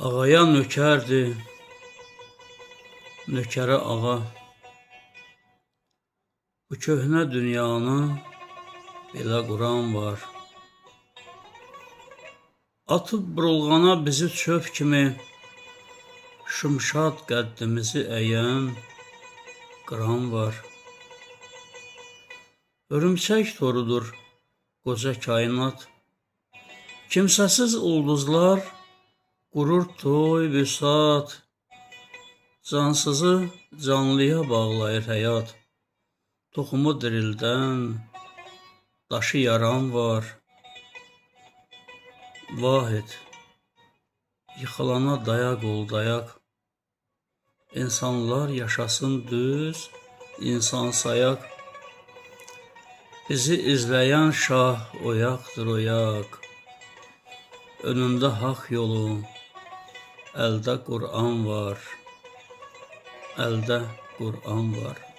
Ağaya nökərdir, nökərə ağa. Bu köhnə dünyanı belə quran var. Atıb burulğana bizi çöp kimi, şımşad qəddimizi əyən qıran var. Örümçək torudur qoca kainat. Kimsəsiz ulduzlar qurur toy büsat. Cansızı canlıya bağlayır həyat. Toxumu dirildən, daşı yaran var. Vahid, yıxılana dayaq ol dayaq. İnsanlar yaşasın düz, insan sayaq. Bizi izləyən şah oyaqdır oyaq. Önündə haqq yolu, əldə Qur'an var. Əldə Qur'an var.